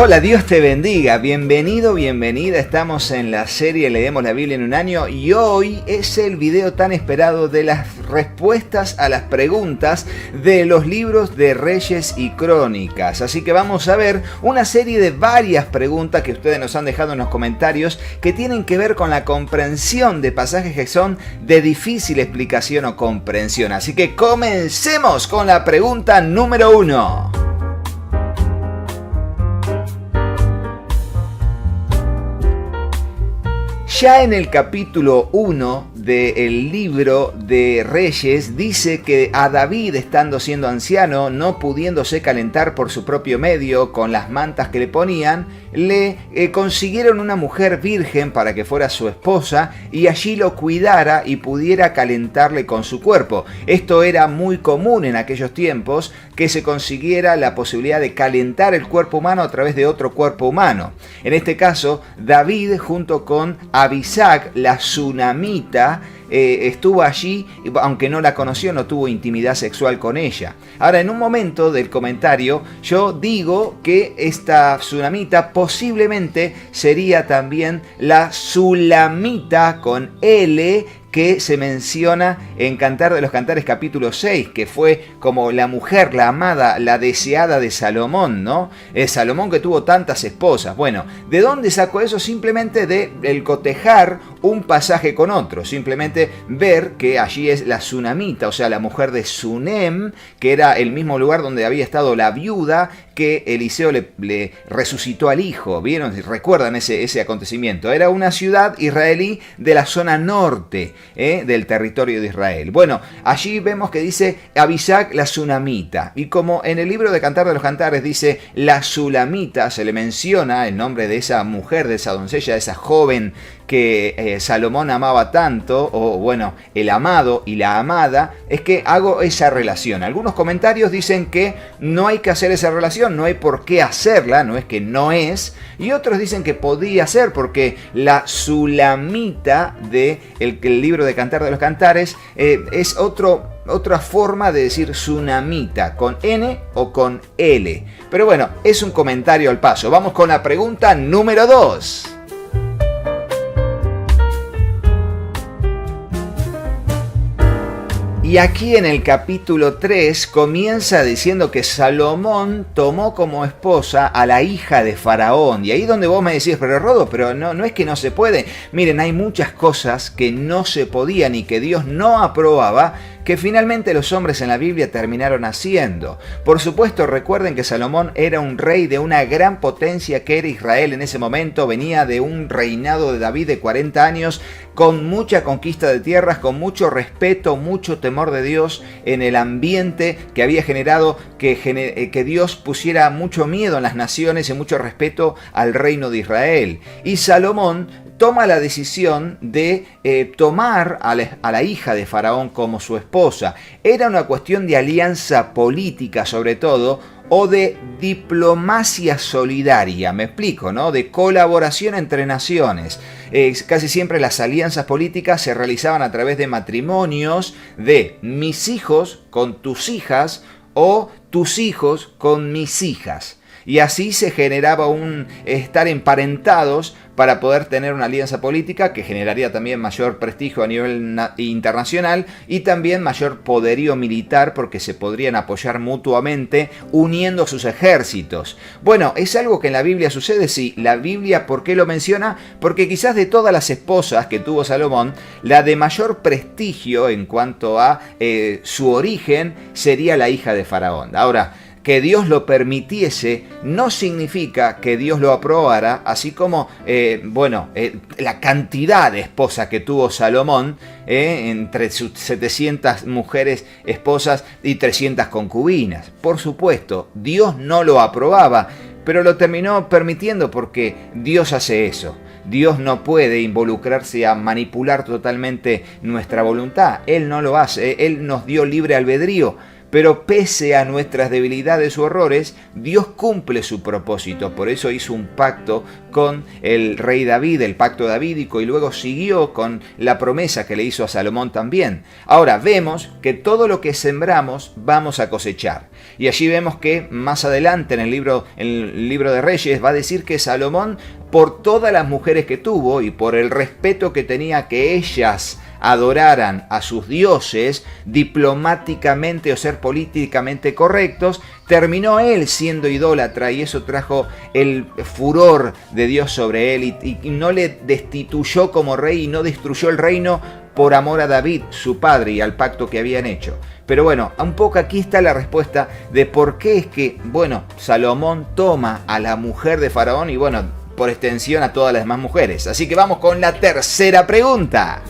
Hola, Dios te bendiga, bienvenido, bienvenida. Estamos en la serie Leemos la Biblia en un año y hoy es el video tan esperado de las respuestas a las preguntas de los libros de Reyes y Crónicas. Así que vamos a ver una serie de varias preguntas que ustedes nos han dejado en los comentarios que tienen que ver con la comprensión de pasajes que son de difícil explicación o comprensión. Así que comencemos con la pregunta número 1. Ya en el capítulo 1 del libro de Reyes dice que a David, estando siendo anciano, no pudiéndose calentar por su propio medio con las mantas que le ponían, le consiguieron una mujer virgen para que fuera su esposa y allí lo cuidara y pudiera calentarle con su cuerpo. Esto era muy común en aquellos tiempos, que se consiguiera la posibilidad de calentar el cuerpo humano a través de otro cuerpo humano. En este caso, David junto con Abisag, la tsunamita, estuvo allí, aunque no la conoció, no tuvo intimidad sexual con ella. Ahora, en un momento del comentario, yo digo que esta tsunamita posiblemente sería también la Sulamita con L, que se menciona en Cantar de los Cantares capítulo 6, que fue como la mujer, la amada, la deseada de Salomón, ¿no? Salomón que tuvo tantas esposas. Bueno, ¿de dónde sacó eso? Simplemente de el cotejar un pasaje con otro, simplemente ver que allí es la tsunamita, o sea, la mujer de Sunem, que era el mismo lugar donde había estado la viuda que Eliseo le resucitó al hijo. ¿Vieron? ¿Recuerdan ese acontecimiento? Era una ciudad israelí de la zona norte del territorio de Israel. Bueno, allí vemos que dice Abisag la tsunamita, y como en el libro de Cantar de los Cantares dice la Sulamita, se le menciona el nombre de esa mujer, de esa doncella, de esa joven que Salomón amaba tanto, o bueno, el amado y la amada, es que hago esa relación. Algunos comentarios dicen que no hay que hacer esa relación, no hay por qué hacerla, no es que no es, y otros dicen que podía ser porque la Sulamita del libro de Cantar de los Cantares es otra forma de decir tsunamita, con N o con L. Pero bueno, es un comentario al paso. Vamos con la pregunta número 2. Y aquí en el capítulo 3 comienza diciendo que Salomón tomó como esposa a la hija de Faraón. Y ahí donde vos me decís, pero Rodo, pero no es que no se puede. Miren, hay muchas cosas que no se podían y que Dios no aprobaba, que finalmente los hombres en la Biblia terminaron haciendo. Por supuesto, recuerden que Salomón era un rey de una gran potencia que era Israel en ese momento. Venía de un reinado de David de 40 años, con mucha conquista de tierras, con mucho respeto, mucho temor de Dios en el ambiente que había generado que Dios pusiera mucho miedo en las naciones y mucho respeto al reino de Israel. Y Salomón toma la decisión de tomar a la hija de Faraón como su esposa. Era una cuestión de alianza política sobre todo, o de diplomacia solidaria, me explico, ¿no? De colaboración entre naciones. Casi siempre las alianzas políticas se realizaban a través de matrimonios de mis hijos con tus hijas o tus hijos con mis hijas. Y así se generaba un estar emparentados para poder tener una alianza política que generaría también mayor prestigio a nivel internacional y también mayor poderío militar, porque se podrían apoyar mutuamente uniendo sus ejércitos. Bueno, ¿es algo que en la Biblia sucede? Sí. La Biblia, ¿por qué lo menciona? Porque quizás de todas las esposas que tuvo Salomón, la de mayor prestigio en cuanto a su origen sería la hija de Faraón. Ahora, que Dios lo permitiese no significa que Dios lo aprobara, así como la cantidad de esposas que tuvo Salomón, entre sus 700 mujeres esposas y 300 concubinas. Por supuesto, Dios no lo aprobaba, pero lo terminó permitiendo porque Dios hace eso. Dios no puede involucrarse a manipular totalmente nuestra voluntad. Él no lo hace. Él nos dio libre albedrío. pero pese a nuestras debilidades u errores, Dios cumple su propósito. Por eso hizo un pacto con el rey David, el pacto davídico, y luego siguió con la promesa que le hizo a Salomón también. Ahora vemos que todo lo que sembramos vamos a cosechar. Y allí vemos que más adelante en el libro de Reyes va a decir que Salomón, por todas las mujeres que tuvo y por el respeto que tenía que ellas adoraran a sus dioses diplomáticamente o ser políticamente correctos, terminó él siendo idólatra, y eso trajo el furor de Dios sobre él y no le destituyó como rey y no destruyó el reino por amor a David, su padre, y al pacto que habían hecho. Pero bueno, un poco aquí está la respuesta de por qué es que, bueno, Salomón toma a la mujer de Faraón y, bueno, por extensión a todas las demás mujeres. Así que vamos con la tercera pregunta.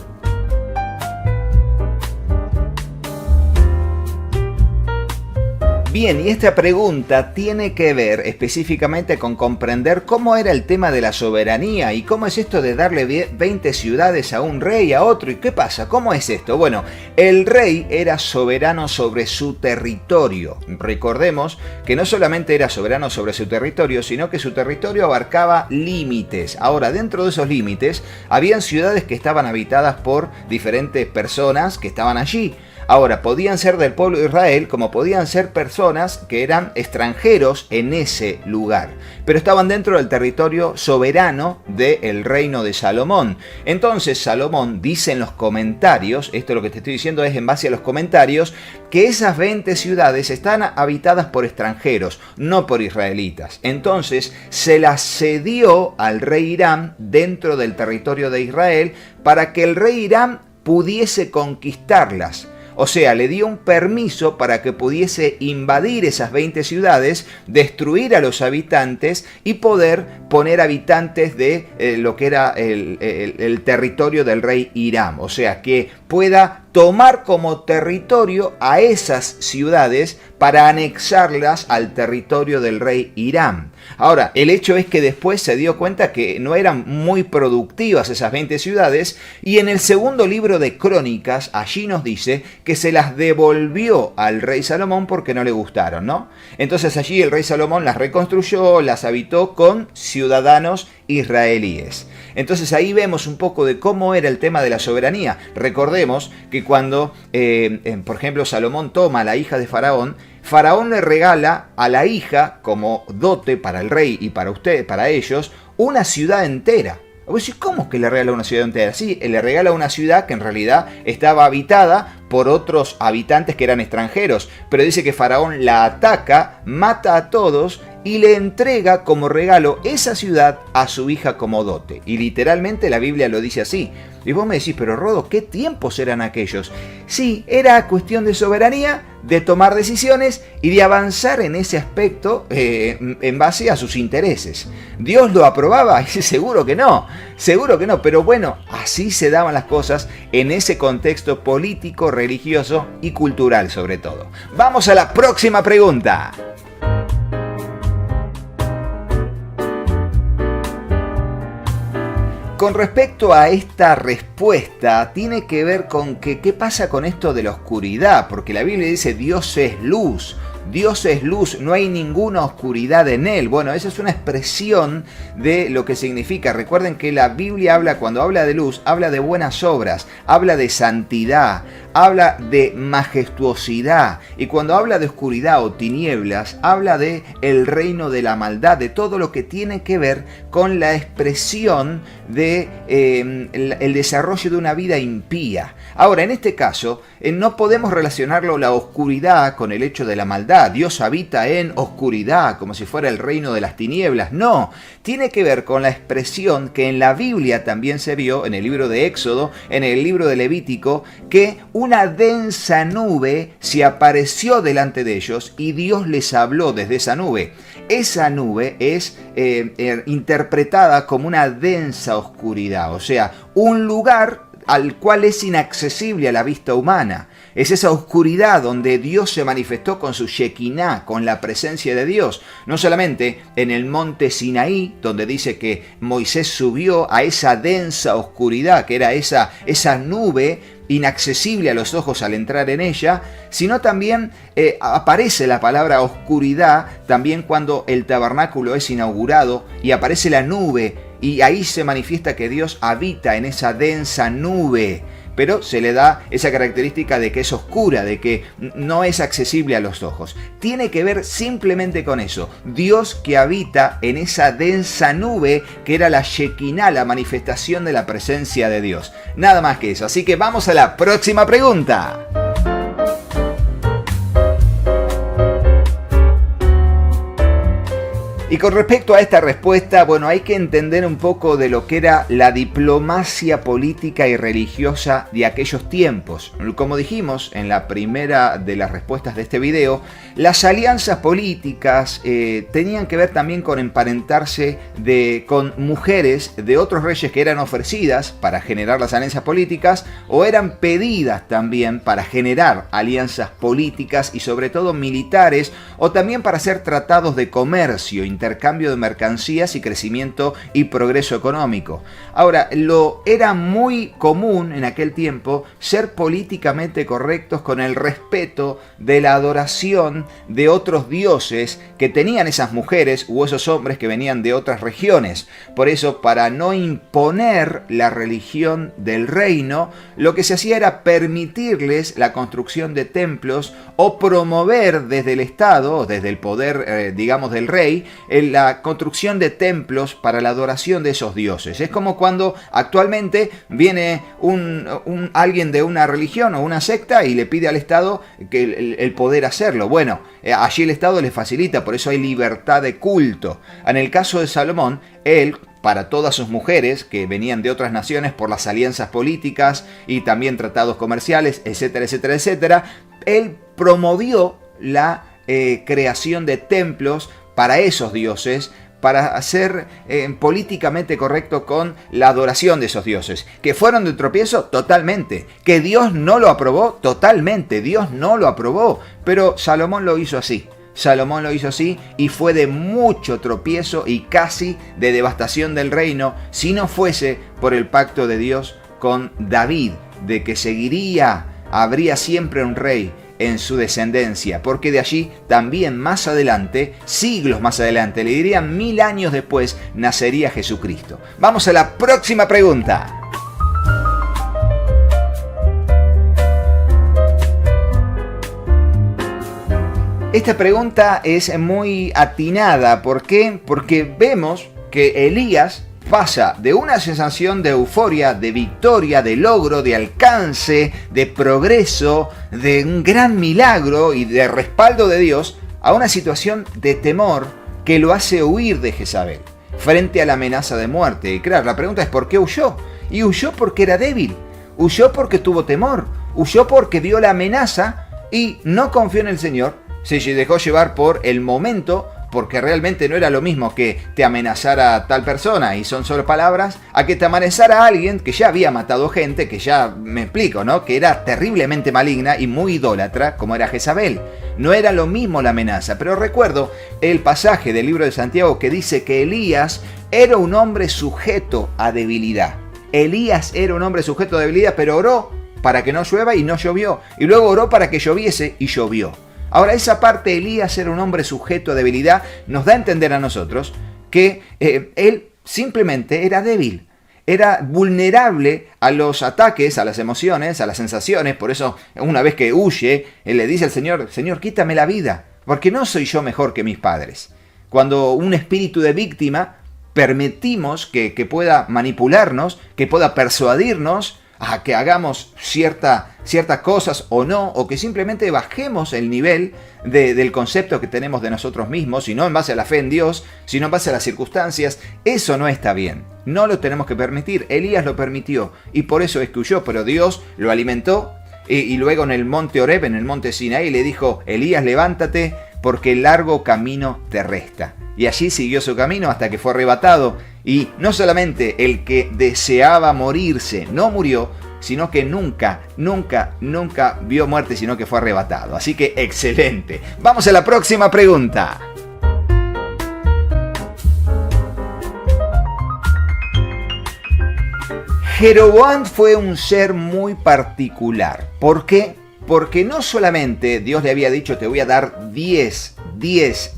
Bien, y esta pregunta tiene que ver específicamente con comprender cómo era el tema de la soberanía y cómo es esto de darle 20 ciudades a un rey, a otro. ¿Y qué pasa? ¿Cómo es esto? Bueno, el rey era soberano sobre su territorio. Recordemos que no solamente era soberano sobre su territorio, sino que su territorio abarcaba límites. Ahora, dentro de esos límites, habían ciudades que estaban habitadas por diferentes personas que estaban allí. Ahora, podían ser del pueblo de Israel, como podían ser personas que eran extranjeros en ese lugar, pero estaban dentro del territorio soberano del reino de Salomón. Entonces Salomón dice en los comentarios, esto lo que te estoy diciendo es en base a los comentarios, que esas 20 ciudades están habitadas por extranjeros, no por israelitas. Entonces se las cedió al rey Hiram dentro del territorio de Israel para que el rey Hiram pudiese conquistarlas. O sea, le dio un permiso para que pudiese invadir esas 20 ciudades, destruir a los habitantes y poder poner habitantes de lo que era el territorio del rey Hiram. O sea, que pueda tomar como territorio a esas ciudades para anexarlas al territorio del rey Hiram. Ahora, el hecho es que después se dio cuenta que no eran muy productivas esas 20 ciudades, y en el segundo libro de Crónicas, allí nos dice que se las devolvió al rey Salomón porque no le gustaron, ¿no? Entonces allí el rey Salomón las reconstruyó, las habitó con ciudadanos israelíes. Entonces ahí vemos un poco de cómo era el tema de la soberanía. Recordemos que cuando, por ejemplo, Salomón toma a la hija de Faraón, Faraón le regala a la hija como dote para el rey y para ellos, una ciudad entera. Vos decís, ¿cómo es que le regala una ciudad entera? Sí, le regala una ciudad que en realidad estaba habitada por otros habitantes que eran extranjeros, pero dice que Faraón la ataca, mata a todos y le entrega como regalo esa ciudad a su hija como dote. Y literalmente la Biblia lo dice así. Y vos me decís, pero Rodo, ¿qué tiempos eran aquellos? Sí, era cuestión de soberanía, de tomar decisiones y de avanzar en ese aspecto en base a sus intereses. ¿Dios lo aprobaba? Seguro que no, pero bueno, así se daban las cosas en ese contexto político, religioso y cultural sobre todo. Vamos a la próxima pregunta. Con respecto a esta respuesta, tiene que ver con qué pasa con esto de la oscuridad, porque la Biblia dice Dios es luz. Dios es luz, no hay ninguna oscuridad en él. Bueno, esa es una expresión de lo que significa. Recuerden que la Biblia cuando habla de luz, habla de buenas obras, habla de santidad, habla de majestuosidad. Y cuando habla de oscuridad o tinieblas, habla de el reino de la maldad, de todo lo que tiene que ver con la expresión de el desarrollo de una vida impía. Ahora, en este caso, no podemos relacionarlo la oscuridad con el hecho de la maldad. Dios habita en oscuridad, como si fuera el reino de las tinieblas. No, tiene que ver con la expresión que en la Biblia también se vio, en el libro de Éxodo, en el libro de Levítico, que una densa nube se apareció delante de ellos y Dios les habló desde esa nube. Esa nube es interpretada como una densa oscuridad, o sea, un lugar al cual es inaccesible a la vista humana. Es esa oscuridad donde Dios se manifestó con su Shekinah, con la presencia de Dios. No solamente en el monte Sinaí, donde dice que Moisés subió a esa densa oscuridad, que era esa nube inaccesible a los ojos al entrar en ella, sino también aparece la palabra oscuridad también cuando el tabernáculo es inaugurado y aparece la nube, y ahí se manifiesta que Dios habita en esa densa nube. Pero se le da esa característica de que es oscura, de que no es accesible a los ojos. Tiene que ver simplemente con eso. Dios que habita en esa densa nube que era la Shekinah, la manifestación de la presencia de Dios. Nada más que eso. Así que vamos a la próxima pregunta. Y con respecto a esta respuesta, bueno, hay que entender un poco de lo que era la diplomacia política y religiosa de aquellos tiempos. Como dijimos en la primera de las respuestas de este video, las alianzas políticas tenían que ver también con emparentarse con mujeres de otros reyes que eran ofrecidas para generar las alianzas políticas o eran pedidas también para generar alianzas políticas y sobre todo militares, o también para hacer tratados de comercio, intercambio de mercancías y crecimiento y progreso económico. Ahora, era muy común en aquel tiempo ser políticamente correctos con el respeto de la adoración de otros dioses que tenían esas mujeres u esos hombres que venían de otras regiones. Por eso, para no imponer la religión del reino, lo que se hacía era permitirles la construcción de templos o promover desde el Estado, desde el poder, digamos, del rey, la construcción de templos para la adoración de esos dioses. Es como cuando actualmente viene alguien de una religión o una secta y le pide al Estado que el poder hacerlo. Bueno, allí el Estado le facilita, por eso hay libertad de culto. En el caso de Salomón, él, para todas sus mujeres que venían de otras naciones por las alianzas políticas y también tratados comerciales, etcétera, etcétera, etcétera, él promovió la creación de templos para esos dioses, para ser políticamente correcto con la adoración de esos dioses. ¿Que fueron de tropiezo? Totalmente. ¿Que Dios no lo aprobó? Totalmente. Dios no lo aprobó. Pero Salomón lo hizo así. Salomón lo hizo así y fue de mucho tropiezo y casi de devastación del reino si no fuese por el pacto de Dios con David, de que habría siempre un rey en su descendencia, porque de allí también más adelante, siglos más adelante, le dirían 1000 años después, nacería Jesucristo. Vamos a la próxima pregunta. Esta pregunta es muy atinada. ¿Por qué? Porque vemos que Elías pasa de una sensación de euforia, de victoria, de logro, de alcance, de progreso, de un gran milagro y de respaldo de Dios, a una situación de temor que lo hace huir de Jezabel frente a la amenaza de muerte. Y claro, la pregunta es ¿por qué huyó? Y huyó porque era débil, huyó porque tuvo temor, huyó porque vio la amenaza y no confió en el Señor, se dejó llevar por el momento, porque realmente no era lo mismo que te amenazara tal persona y son solo palabras, a que te amenazara a alguien que ya había matado gente, que ya me explico, ¿no? Que era terriblemente maligna y muy idólatra, como era Jezabel. No era lo mismo la amenaza, pero recuerdo el pasaje del libro de Santiago que dice que Elías era un hombre sujeto a debilidad. Elías era un hombre sujeto a debilidad, pero oró para que no llueva y no llovió. Y luego oró para que lloviese y llovió. Ahora, esa parte, Elías era un hombre sujeto a debilidad, nos da a entender a nosotros que él simplemente era débil, era vulnerable a los ataques, a las emociones, a las sensaciones. Por eso, una vez que huye, él le dice al Señor, Señor, quítame la vida, porque no soy yo mejor que mis padres. Cuando un espíritu de víctima permitimos que pueda manipularnos, que pueda persuadirnos a que hagamos ciertas cosas o no, o que simplemente bajemos el nivel del concepto que tenemos de nosotros mismos, y no en base a la fe en Dios, sino en base a las circunstancias, eso no está bien. No lo tenemos que permitir. Elías lo permitió y por eso es que huyó, pero Dios lo alimentó y luego en el monte Horeb, en el monte Sinaí, le dijo, Elías, levántate porque el largo camino te resta. Y allí siguió su camino hasta que fue arrebatado. Y no solamente el que deseaba morirse no murió, sino que nunca vio muerte, sino que fue arrebatado. Así que excelente. Vamos a la próxima pregunta. Jeroboam fue un ser muy particular. ¿Por qué? Porque no solamente Dios le había dicho, te voy a dar 10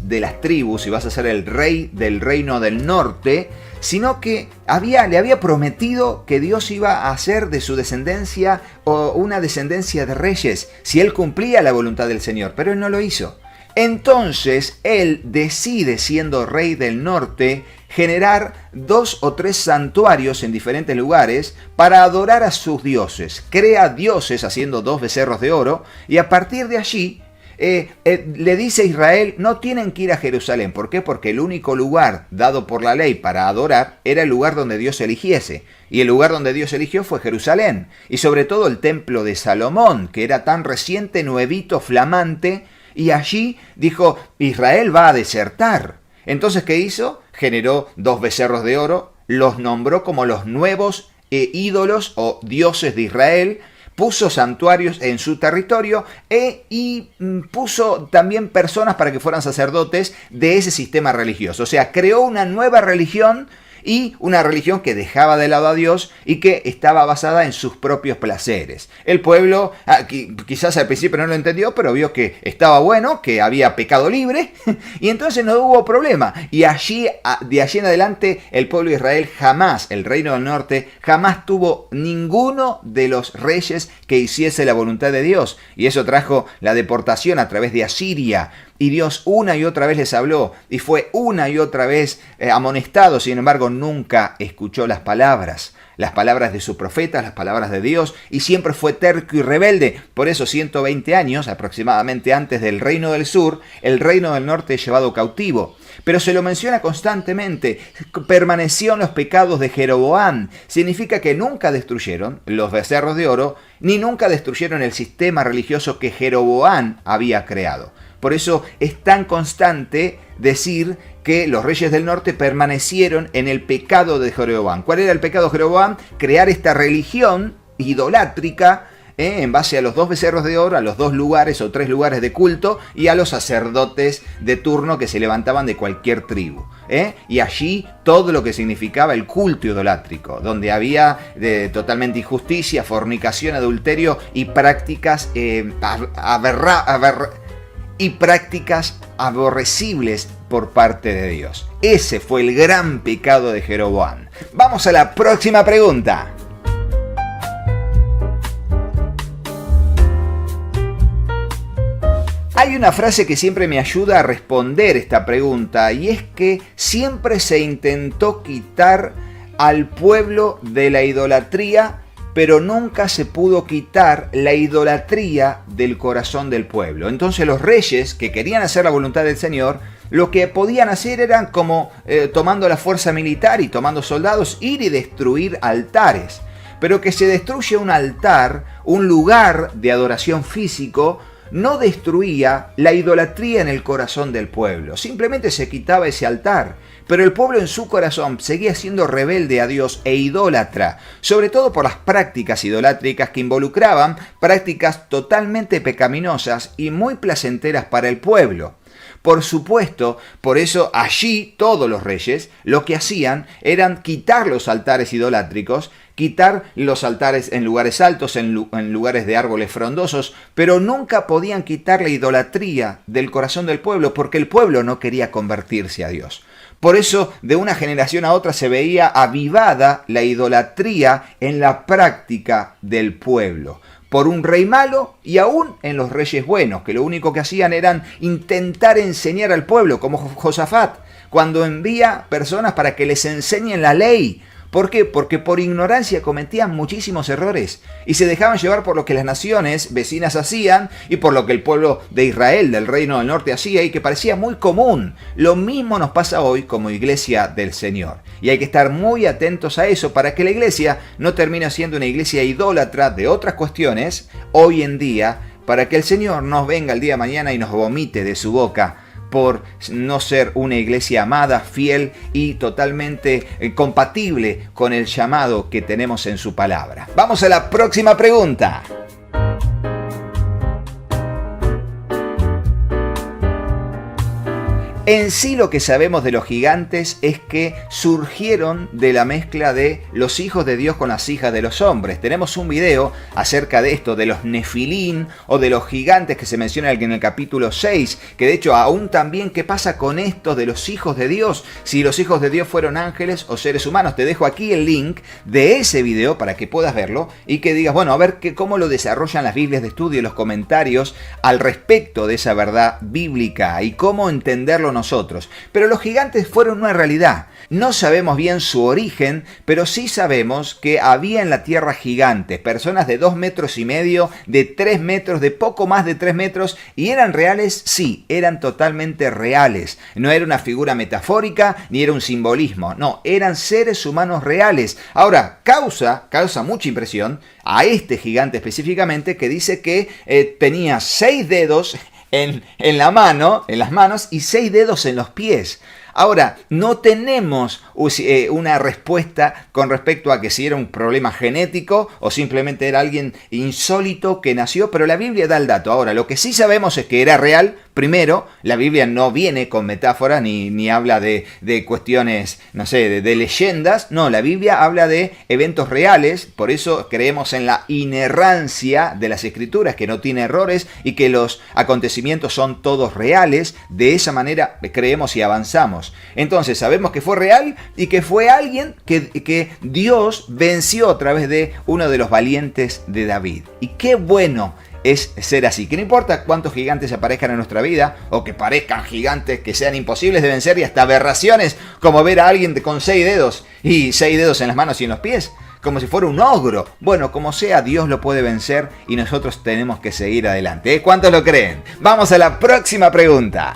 de las tribus y vas a ser el rey del reino del norte, sino que le había prometido que Dios iba a hacer de su descendencia una descendencia de reyes, si él cumplía la voluntad del Señor, pero él no lo hizo. Entonces él decide, siendo rey del norte, generar 2 o 3 santuarios en diferentes lugares para adorar a sus dioses. Crea dioses haciendo 2 becerros de oro y a partir de allí le dice a Israel, no tienen que ir a Jerusalén. ¿Por qué? Porque el único lugar dado por la ley para adorar era el lugar donde Dios eligiese. Y el lugar donde Dios eligió fue Jerusalén. Y sobre todo el templo de Salomón, que era tan reciente, nuevito, flamante. Y allí dijo, Israel va a desertar. Entonces, ¿qué hizo? Generó 2 becerros de oro, los nombró como los nuevos ídolos o dioses de Israel, puso santuarios en su territorio y puso también personas para que fueran sacerdotes de ese sistema religioso. O sea, creó una nueva religión y una religión que dejaba de lado a Dios y que estaba basada en sus propios placeres. El pueblo quizás al principio no lo entendió, pero vio que estaba bueno, que había pecado libre y entonces no hubo problema. Y de allí en adelante el pueblo de Israel jamás, el reino del norte, jamás tuvo ninguno de los reyes que hiciese la voluntad de Dios. Y eso trajo la deportación a través de Asiria. Y Dios una y otra vez les habló y fue una y otra vez amonestado. Sin embargo, nunca escuchó las palabras de sus profetas, las palabras de Dios, y siempre fue terco y rebelde. Por eso 120 años aproximadamente antes del reino del sur, el reino del norte es llevado cautivo. Pero se lo menciona constantemente, permaneció en los pecados de Jeroboam. Significa que nunca destruyeron los becerros de oro, ni nunca destruyeron el sistema religioso que Jeroboam había creado. Por eso es tan constante decir que los reyes del norte permanecieron en el pecado de Jeroboam. ¿Cuál era el pecado de Jeroboam? Crear esta religión idolátrica en base a los 2 becerros de oro, a los 2 lugares o 3 lugares de culto y a los sacerdotes de turno que se levantaban de cualquier tribu. Y allí todo lo que significaba el culto idolátrico, donde había totalmente injusticia, fornicación, adulterio y prácticas aborrecibles por parte de Dios. Ese fue el gran pecado de Jeroboam. Vamos a la próxima pregunta. Hay una frase que siempre me ayuda a responder esta pregunta y es que siempre se intentó quitar al pueblo de la idolatría, pero nunca se pudo quitar la idolatría del corazón del pueblo. Entonces los reyes que querían hacer la voluntad del Señor, lo que podían hacer eran como tomando la fuerza militar y tomando soldados, ir y destruir altares. Pero que se destruye un altar, un lugar de adoración físico, no destruía la idolatría en el corazón del pueblo. Simplemente se quitaba ese altar. Pero el pueblo en su corazón seguía siendo rebelde a Dios e idólatra, sobre todo por las prácticas idolátricas que involucraban prácticas totalmente pecaminosas y muy placenteras para el pueblo. Por supuesto, por eso allí todos los reyes lo que hacían eran quitar los altares idolátricos, quitar los altares en lugares altos, en lugares de árboles frondosos, pero nunca podían quitar la idolatría del corazón del pueblo porque el pueblo no quería convertirse a Dios. Por eso, de una generación a otra se veía avivada la idolatría en la práctica del pueblo. Por un rey malo y aún en los reyes buenos, que lo único que hacían eran intentar enseñar al pueblo, como Josafat, cuando envía personas para que les enseñen la ley. ¿Por qué? Porque por ignorancia cometían muchísimos errores y se dejaban llevar por lo que las naciones vecinas hacían y por lo que el pueblo de Israel, del reino del norte, hacía y que parecía muy común. Lo mismo nos pasa hoy como iglesia del Señor. Y hay que estar muy atentos a eso para que la iglesia no termine siendo una iglesia idólatra de otras cuestiones hoy en día, para que el Señor nos venga el día de mañana y nos vomite de su boca por no ser una iglesia amada, fiel y totalmente compatible con el llamado que tenemos en su palabra. Vamos a la próxima pregunta. En sí lo que sabemos de los gigantes es que surgieron de la mezcla de los hijos de Dios con las hijas de los hombres. Tenemos un video acerca de esto, de los nefilín o de los gigantes que se menciona en el capítulo 6, que de hecho aún también qué pasa con esto de los hijos de Dios, si los hijos de Dios fueron ángeles o seres humanos. Te dejo aquí el link de ese video para que puedas verlo y que digas, bueno, a ver cómo lo desarrollan las Biblias de estudio y los comentarios al respecto de esa verdad bíblica y cómo entenderlo nosotros. Pero los gigantes fueron una realidad. No sabemos bien su origen, pero sí sabemos que había en la tierra gigantes, personas de 2,5 metros, de 3 metros, de poco más de 3 metros, y eran reales, sí, eran totalmente reales. No era una figura metafórica, ni era un simbolismo, no, eran seres humanos reales. Ahora, causa mucha impresión a este gigante específicamente, que dice que tenía 6 dedos en la mano, en las manos, y 6 dedos en los pies. Ahora, no tenemos una respuesta con respecto a que si era un problema genético o simplemente era alguien insólito que nació, pero la Biblia da el dato. Ahora, lo que sí sabemos es que era real. Primero, la Biblia no viene con metáforas ni habla de cuestiones, no sé, de leyendas. No, la Biblia habla de eventos reales. Por eso creemos en la inerrancia de las Escrituras, que no tiene errores y que los acontecimientos son todos reales. De esa manera creemos y avanzamos. Entonces sabemos que fue real y que fue alguien que Dios venció a través de uno de los valientes de David. Y qué bueno es ser así, que no importa cuántos gigantes aparezcan en nuestra vida o que parezcan gigantes que sean imposibles de vencer y hasta aberraciones como ver a alguien con 6 dedos y 6 dedos en las manos y en los pies, como si fuera un ogro. Bueno, como sea, Dios lo puede vencer y nosotros tenemos que seguir adelante. ¿Cuántos lo creen? Vamos a la próxima pregunta.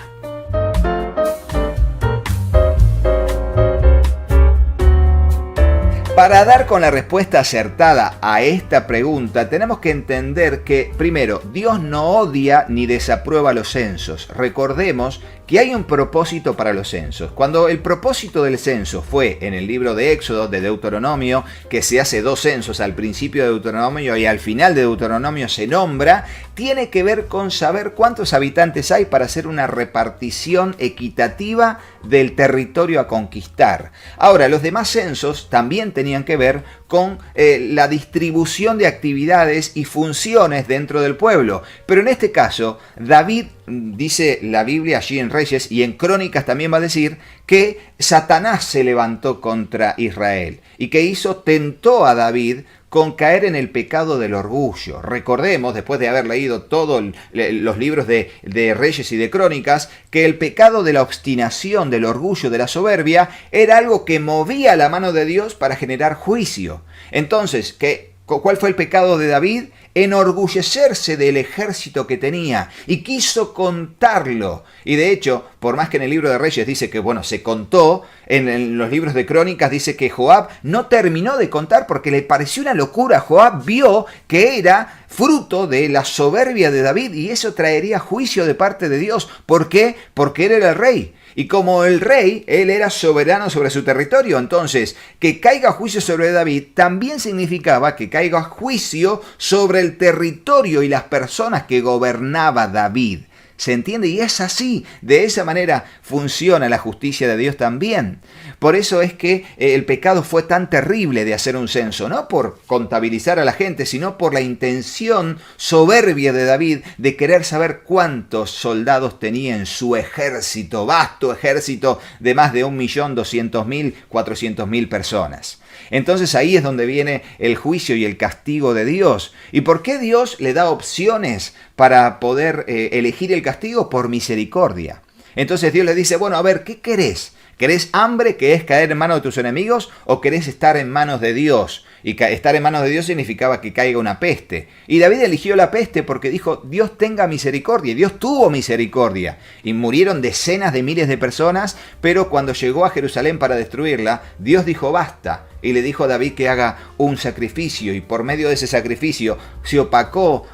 Para dar con la respuesta acertada a esta pregunta, tenemos que entender que, primero, Dios no odia ni desaprueba los censos. Recordemos que hay un propósito para los censos. Cuando el propósito del censo fue en el libro de Éxodo, de Deuteronomio, que se hace 2 censos, al principio de Deuteronomio y al final de Deuteronomio se nombra, tiene que ver con saber cuántos habitantes hay para hacer una repartición equitativa del territorio a conquistar. Ahora, los demás censos también tenían que ver con la distribución de actividades y funciones dentro del pueblo. Pero en este caso, David, dice la Biblia allí en Reyes y en Crónicas también va a decir que Satanás se levantó contra Israel y que tentó a David con caer en el pecado del orgullo. Recordemos, después de haber leído todos los libros de Reyes y de Crónicas, que el pecado de la obstinación, del orgullo, de la soberbia, era algo que movía la mano de Dios para generar juicio. Entonces, ¿cuál fue el pecado de David? Enorgullecerse del ejército que tenía y quiso contarlo. Y de hecho, por más que en el libro de Reyes dice que se contó, en los libros de Crónicas dice que Joab no terminó de contar porque le pareció una locura. Joab vio que era fruto de la soberbia de David y eso traería juicio de parte de Dios. ¿Por qué? Porque él era el rey. Y como el rey, él era soberano sobre su territorio. Entonces, que caiga juicio sobre David también significaba que caiga juicio sobre el territorio y las personas que gobernaba David. ¿Se entiende? Y es así. De esa manera funciona la justicia de Dios también. Por eso es que el pecado fue tan terrible de hacer un censo. No por contabilizar a la gente, sino por la intención soberbia de David de querer saber cuántos soldados tenía en su ejército. Vasto ejército de más de 1.200.000, 400.000 personas. Entonces ahí es donde viene el juicio y el castigo de Dios. ¿Y por qué Dios le da opciones para poder elegir el castigo? Por misericordia. Entonces Dios le dice, a ver, ¿qué querés? ¿Querés hambre, que es caer en manos de tus enemigos? ¿O querés estar en manos de Dios? Y estar en manos de Dios significaba que caiga una peste. Y David eligió la peste porque dijo, Dios tenga misericordia. Y Dios tuvo misericordia. Y murieron decenas de miles de personas, pero cuando llegó a Jerusalén para destruirla, Dios dijo, basta. Y le dijo a David que haga un sacrificio. Y por medio de ese sacrificio se opacó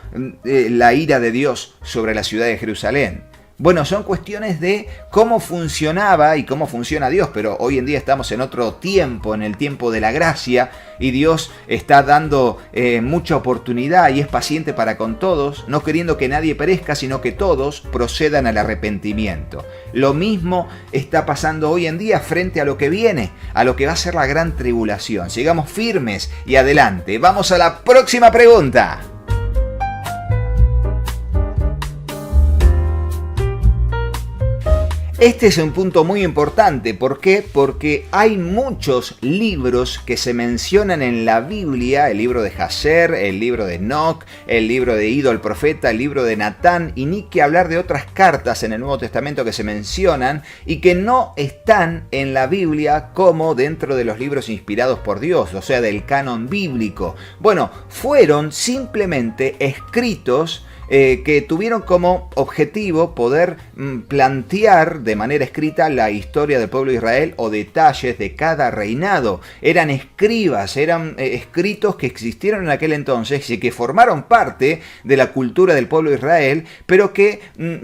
la ira de Dios sobre la ciudad de Jerusalén. Bueno, son cuestiones de cómo funcionaba y cómo funciona Dios, pero hoy en día estamos en otro tiempo, en el tiempo de la gracia, y Dios está dando mucha oportunidad y es paciente para con todos, no queriendo que nadie perezca, sino que todos procedan al arrepentimiento. Lo mismo está pasando hoy en día frente a lo que viene, a lo que va a ser la gran tribulación. Sigamos firmes y adelante. Vamos a la próxima pregunta. Este es un punto muy importante. ¿Por qué? Porque hay muchos libros que se mencionan en la Biblia, el libro de Jasher, el libro de Enoc, el libro de Ido el profeta, el libro de Natán, y ni que hablar de otras cartas en el Nuevo Testamento que se mencionan y que no están en la Biblia como dentro de los libros inspirados por Dios, o sea, del canon bíblico. Bueno, fueron simplemente escritos que tuvieron como objetivo poder plantear de manera escrita la historia del pueblo de Israel o detalles de cada reinado. Eran escribas, eran escritos que existieron en aquel entonces y que formaron parte de la cultura del pueblo de Israel, pero que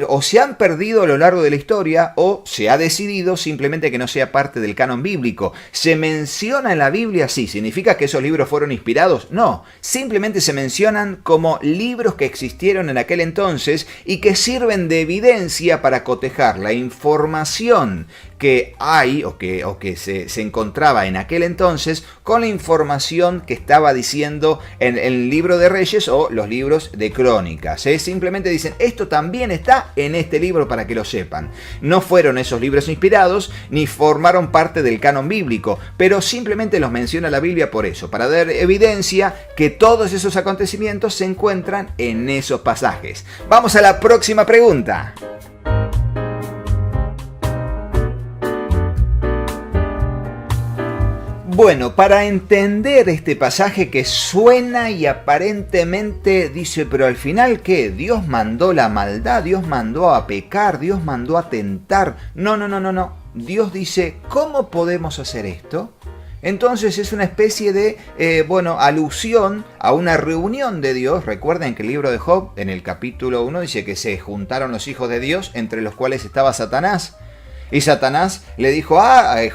o se han perdido a lo largo de la historia o se ha decidido simplemente que no sea parte del canon bíblico. ¿Se menciona en la Biblia? Sí. ¿Significa que esos libros fueron inspirados? No. Simplemente se mencionan como libros que existieron en aquel entonces y que sirven de evidencia para cotejar la información que hay o que se encontraba en aquel entonces con la información que estaba diciendo en el libro de Reyes o los libros de Crónicas. Simplemente dicen, esto también está en este libro para que lo sepan. No fueron esos libros inspirados ni formaron parte del canon bíblico, pero simplemente los menciona la Biblia por eso, para dar evidencia que todos esos acontecimientos se encuentran en esos pasajes. Vamos a la próxima pregunta. Bueno, para entender este pasaje que suena y aparentemente dice, pero al final, ¿qué? Dios mandó la maldad, Dios mandó a pecar, Dios mandó a tentar. No. Dios dice, ¿cómo podemos hacer esto? Entonces es una especie de, alusión a una reunión de Dios. Recuerden que el libro de Job, en el capítulo 1, dice que se juntaron los hijos de Dios, entre los cuales estaba Satanás. Y Satanás le dijo,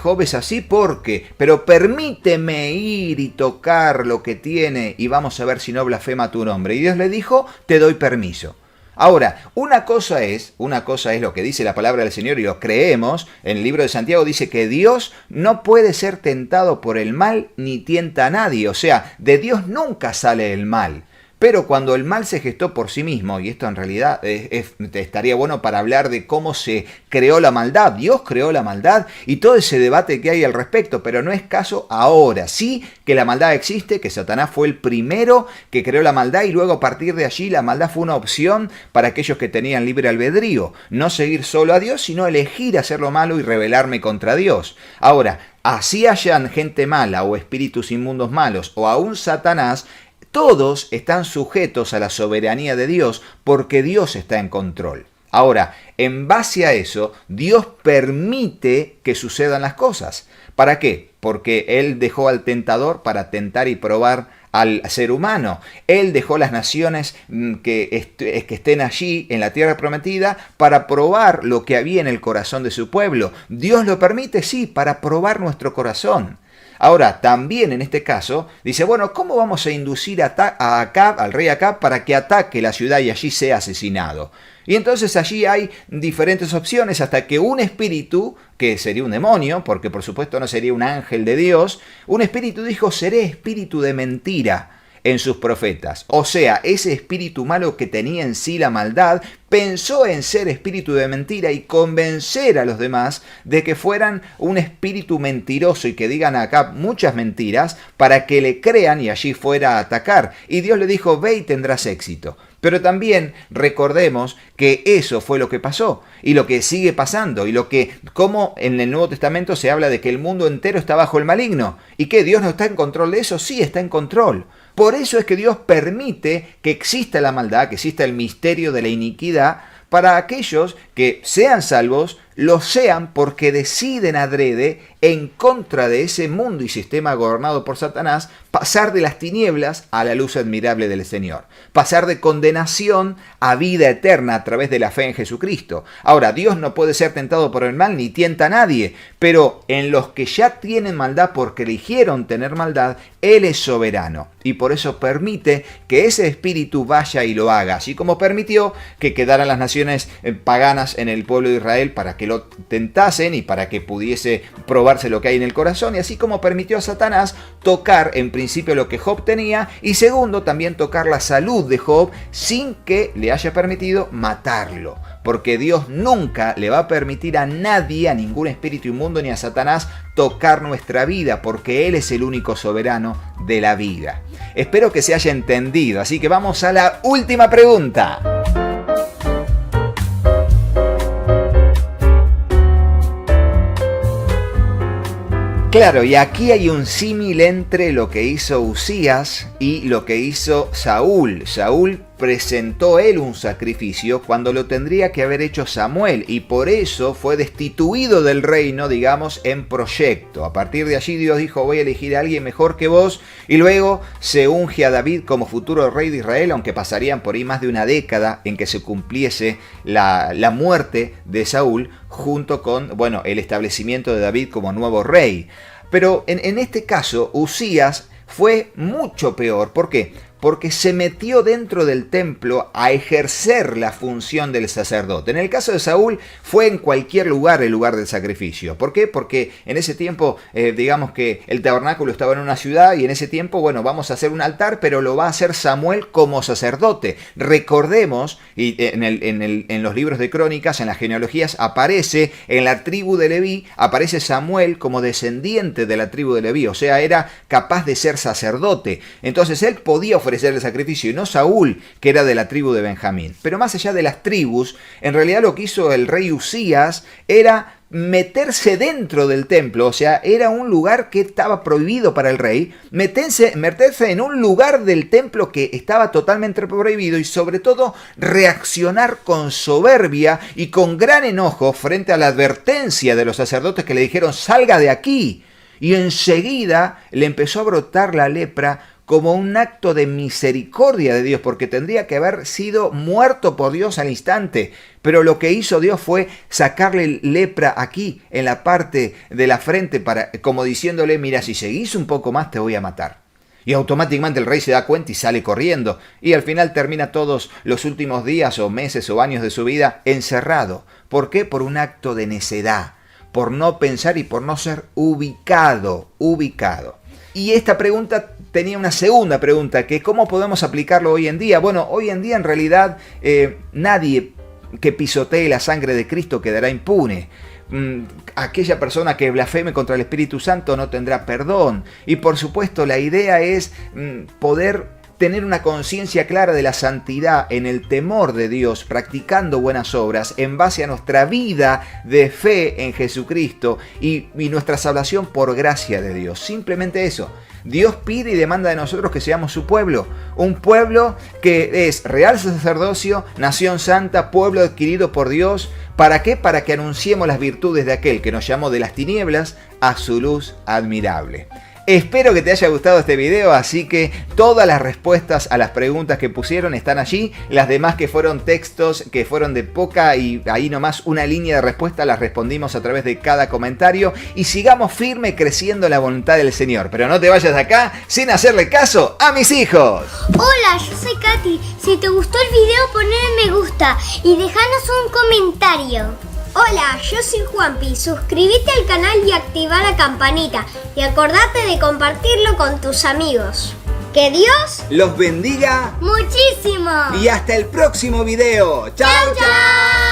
Job es así porque, pero permíteme ir y tocar lo que tiene y vamos a ver si no blasfema tu nombre. Y Dios le dijo, te doy permiso. Ahora, una cosa es lo que dice la palabra del Señor y lo creemos. En el libro de Santiago dice que Dios no puede ser tentado por el mal ni tienta a nadie. O sea, de Dios nunca sale el mal. Pero cuando el mal se gestó por sí mismo, y esto en realidad estaría bueno para hablar de cómo se creó la maldad. Dios creó la maldad y todo ese debate que hay al respecto, pero no es caso ahora. Sí que la maldad existe, que Satanás fue el primero que creó la maldad y luego a partir de allí la maldad fue una opción para aquellos que tenían libre albedrío. No seguir solo a Dios, sino elegir hacer lo malo y rebelarme contra Dios. Ahora, así hayan gente mala o espíritus inmundos malos o aún Satanás, todos están sujetos a la soberanía de Dios porque Dios está en control. Ahora, en base a eso, Dios permite que sucedan las cosas. ¿Para qué? Porque Él dejó al tentador para tentar y probar al ser humano. Él dejó las naciones que estén allí en la tierra prometida para probar lo que había en el corazón de su pueblo. ¿Dios lo permite? Sí, para probar nuestro corazón. Ahora, también en este caso, dice, bueno, ¿cómo vamos a inducir a Acab, al rey Acab, para que ataque la ciudad y allí sea asesinado? Y entonces allí hay diferentes opciones hasta que un espíritu, que sería un demonio, porque por supuesto no sería un ángel de Dios, un espíritu dijo, seré espíritu de mentira en sus profetas. O sea, ese espíritu malo que tenía en sí la maldad, pensó en ser espíritu de mentira y convencer a los demás de que fueran un espíritu mentiroso y que digan acá muchas mentiras para que le crean y allí fuera a atacar. Y Dios le dijo, ve y tendrás éxito. Pero también recordemos que eso fue lo que pasó y lo que sigue pasando y como en el Nuevo Testamento se habla de que el mundo entero está bajo el maligno y que Dios no está en control de eso. Sí, está en control. Por eso es que Dios permite que exista la maldad, que exista el misterio de la iniquidad para aquellos que sean salvos, lo sean porque deciden adrede, en contra de ese mundo y sistema gobernado por Satanás, pasar de las tinieblas a la luz admirable del Señor. Pasar de condenación a vida eterna a través de la fe en Jesucristo. Ahora, Dios no puede ser tentado por el mal ni tienta a nadie, pero en los que ya tienen maldad porque eligieron tener maldad, Él es soberano. Y por eso permite que ese espíritu vaya y lo haga, así como permitió que quedaran las naciones paganas en el pueblo de Israel para que lo tentasen y para que pudiese probarse lo que hay en el corazón, y así como permitió a Satanás tocar en principio lo que Job tenía, y segundo también tocar la salud de Job sin que le haya permitido matarlo, porque Dios nunca le va a permitir a nadie, a ningún espíritu inmundo ni a Satanás, tocar nuestra vida, porque Él es el único soberano de la vida. Espero que se haya entendido, así que vamos a la última pregunta. Claro, y aquí hay un símil entre lo que hizo Usías y lo que hizo Saúl. Saúl presentó él un sacrificio cuando lo tendría que haber hecho Samuel, y por eso fue destituido del reino, digamos, en proyecto. A partir de allí Dios dijo: voy a elegir a alguien mejor que vos, y luego se unge a David como futuro rey de Israel, aunque pasarían por ahí más de una década en que se cumpliese la muerte de Saúl, junto con, bueno, el establecimiento de David como nuevo rey. Pero en este caso, Usías fue mucho peor. ¿Por qué? Porque se metió dentro del templo a ejercer la función del sacerdote. En el caso de Saúl fue en cualquier lugar el lugar del sacrificio. ¿Por qué? Porque en ese tiempo, digamos que el tabernáculo estaba en una ciudad, y en ese tiempo, bueno, vamos a hacer un altar, pero lo va a hacer Samuel como sacerdote. Recordemos, y en los libros de crónicas, en las genealogías, aparece en la tribu de Leví, aparece Samuel como descendiente de la tribu de Leví, o sea, era capaz de ser sacerdote. Entonces él podía ofrecer el sacrificio, y no Saúl, que era de la tribu de Benjamín. Pero más allá de las tribus, en realidad lo que hizo el rey Usías era meterse dentro del templo, o sea, era un lugar que estaba prohibido para el rey, meterse en un lugar del templo que estaba totalmente prohibido, y sobre todo reaccionar con soberbia y con gran enojo frente a la advertencia de los sacerdotes que le dijeron: salga de aquí. Y enseguida le empezó a brotar la lepra, como un acto de misericordia de Dios, porque tendría que haber sido muerto por Dios al instante. Pero lo que hizo Dios fue sacarle lepra aquí, en la parte de la frente, como diciéndole: mira, si seguís un poco más te voy a matar. Y automáticamente el rey se da cuenta y sale corriendo. Y al final termina todos los últimos días o meses o años de su vida encerrado. ¿Por qué? Por un acto de necedad, por no pensar y por no ser ubicado. Y esta pregunta tenía una segunda pregunta, que ¿cómo podemos aplicarlo hoy en día? Bueno, hoy en día en realidad nadie que pisotee la sangre de Cristo quedará impune. Aquella persona que blasfeme contra el Espíritu Santo no tendrá perdón. Y por supuesto la idea es poder tener una conciencia clara de la santidad en el temor de Dios, practicando buenas obras en base a nuestra vida de fe en Jesucristo y nuestra salvación por gracia de Dios. Simplemente eso. Dios pide y demanda de nosotros que seamos su pueblo, un pueblo que es real sacerdocio, nación santa, pueblo adquirido por Dios. ¿Para qué? Para que anunciemos las virtudes de aquel que nos llamó de las tinieblas a su luz admirable. Espero que te haya gustado este video, así que todas las respuestas a las preguntas que pusieron están allí. Las demás que fueron textos, que fueron de poca y ahí nomás una línea de respuesta, las respondimos a través de cada comentario. Y sigamos firme creciendo en la voluntad del Señor. Pero no te vayas de acá sin hacerle caso a mis hijos. Hola, yo soy Katy. Si te gustó el video, ponle me gusta y dejanos un comentario. Hola, yo soy Juanpi. Suscríbete al canal y activa la campanita. Y acordate de compartirlo con tus amigos. ¡Que Dios los bendiga muchísimo! Y hasta el próximo video. ¡Chao, chao!